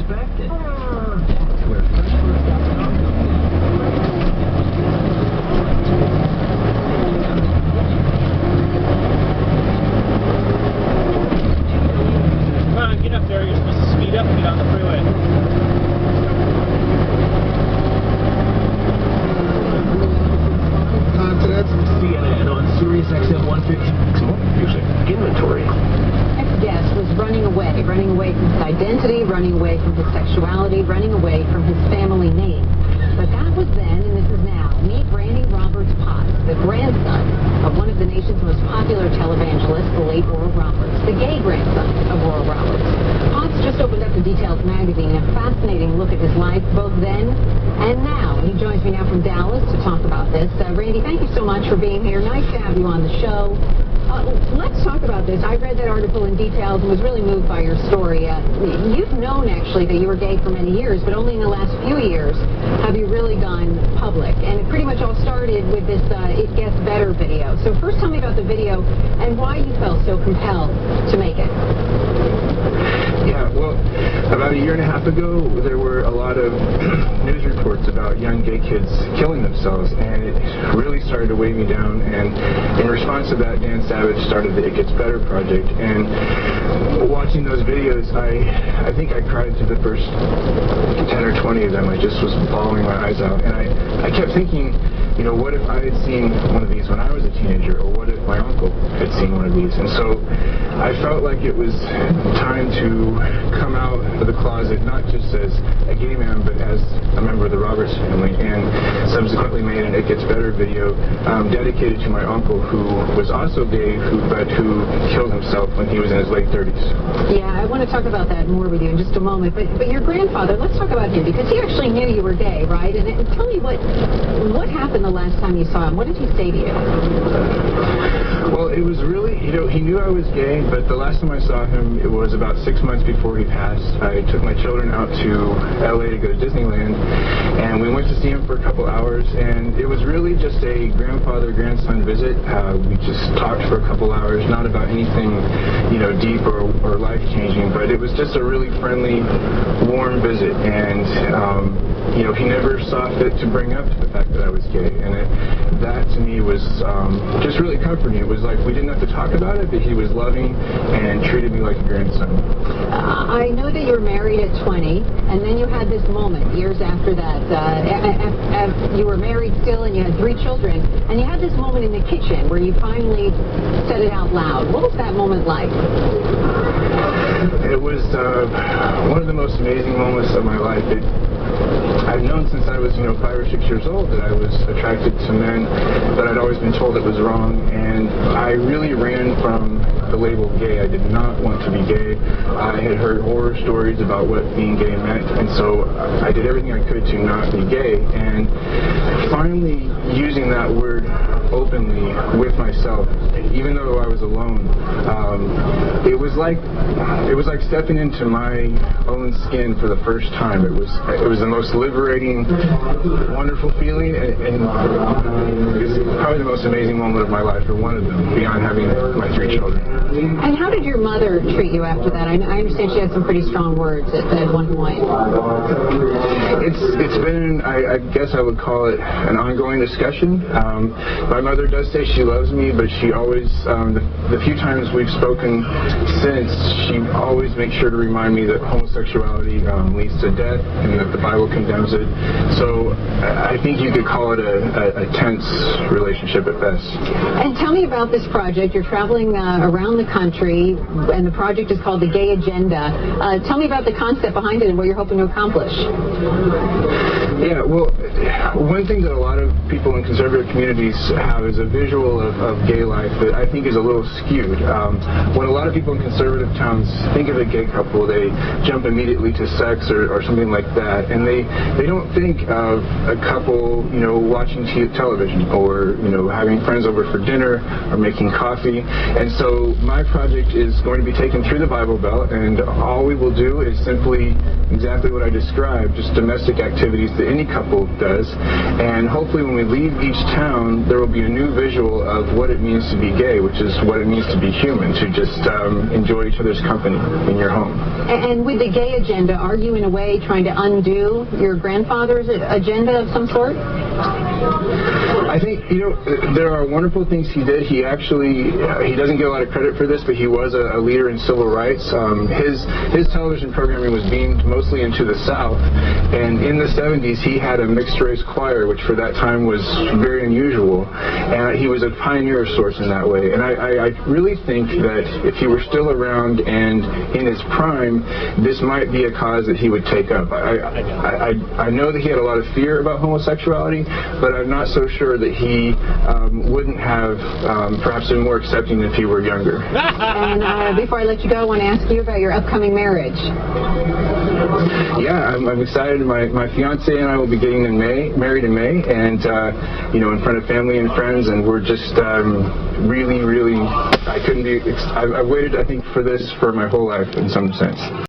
expected. That's where freshfoods.com comes in. Come on, get up there. You're supposed to speed up and get on the freeway. CNN on Sirius XM 150. More music, inventory. Ex-guest was running away from his identity, running away from his sexuality, running away from his family name. But that was then, and this is now. Meet Randy Roberts Potts, the grandson of one of the nation's most popular televangelists, the late Oral Roberts, the gay grandson of Oral Roberts. Potts just opened up the Details magazine, a fascinating look at his life, both then and now. He joins me now from Dallas to talk about this. Randy, thank you so much for being here. Nice to have you on the show. Let's talk about this. I read that article in Details and was really moved by your story. You've known, actually, that you were gay for many years, but only in the last few years have you really gone public. And it pretty much all started with this It Gets Better video. So first tell me about the video and why you felt so compelled to make it. Yeah, well, about a year and a half ago, there were a lot of news reports about young gay kids killing themselves, and it really started to weigh me down. And in response to that, Dan Savage started the It Gets Better project. And watching those videos, I think I cried through the first 10 or 20 of them. I just was bawling my eyes out. And I kept thinking, you know, what if I had seen one of these when I was a teenager, or what if my uncle had seen one of these? And so I felt like it was time to come out of the closet, not just as a gay man, but as a member of the Roberts family, and subsequently made an It Gets Better video dedicated to my uncle, who was also gay, but who killed himself when he was in his late 30s. Yeah, I want to talk about that more with you in just a moment, but your grandfather, let's talk about him, because he actually knew you were gay, right? And tell me what happened the last time you saw him. What did he say to you? Well, it was really, you know, he knew I was gay, but the last time I saw him, it was about 6 months before he passed. I took my children out to LA to go to Disneyland, and we went to see him for a couple hours, and it was really just a grandfather-grandson visit. We just talked for a couple hours, not about anything, you know, deep or life-changing, but it was just a really friendly, warm visit, and, you know, he never saw fit to bring up the fact that I was gay, and that to me was just really comforting. It was like we didn't have to talk about it, but he was loving and treated me like a grandson. I know that you were married at 20, and then you had this moment years after that. You were married still, and you had 3 children, and you had this moment in the kitchen where you finally said it out loud. What was that moment like? It was one of the most amazing moments of my life. I've known since I was, 5 or 6 years old that I was attracted to men, but I'd always been told it was wrong, and I really ran from the label gay. I did not want to be gay. I had heard horror stories about what being gay meant, and so I did everything I could to not be gay, and finally using that word openly with myself, even though I was alone, it was like stepping into my own skin for the first time. It was the most liberating, wonderful feeling, and it was probably the most amazing moment of my life, or one of them, beyond having my 3 children. And how did your mother treat you after that? I understand she had some pretty strong words at one point. It's been, I guess I would call it an ongoing discussion. My mother does say she loves me, but she always, the few times we've spoken since, she always makes sure to remind me that homosexuality leads to death, and that the Bible condemns it. So I think you could call it a tense relationship at best. And tell me about this project. You're traveling around the country, and the project is called The Gay Agenda. Tell me about the concept behind it and what you're hoping to accomplish. Yeah, well, one thing that a lot of people in conservative communities have is a visual of gay life that I think is a little skewed. When a lot of people in conservative towns think of a gay couple, they jump immediately to sex or something like that, and they don't think of a couple, watching television, or having friends over for dinner, or making coffee. And so my project is going to be taken through the Bible Belt, and all we will do is simply exactly what I described, just domestic activities that any couple does. And hopefully when we leave each town, there will be you a new visual of what it means to be gay, which is what it means to be human, to just enjoy each other's company in your home. And with the gay agenda, are you in a way trying to undo your grandfather's agenda of some sort? I think, there are wonderful things he did. He actually, he doesn't get a lot of credit for this, but he was a leader in civil rights. His television programming was beamed mostly into the South, and in the 70s he had a mixed-race choir, which for that time was very unusual, and he was a pioneer of sorts in that way. And I really think that if he were still around and in his prime, this might be a cause that he would take up. I know that he had a lot of fear about homosexuality, but I'm not so sure that he wouldn't have perhaps been more accepting if he were younger. And before I let you go, I want to ask you about your upcoming marriage. Yeah, I'm excited. My fiance and I will be getting married in May, and in front of family and friends, and we're just really, I couldn't be. I've waited, I think, for this for my whole life in some sense.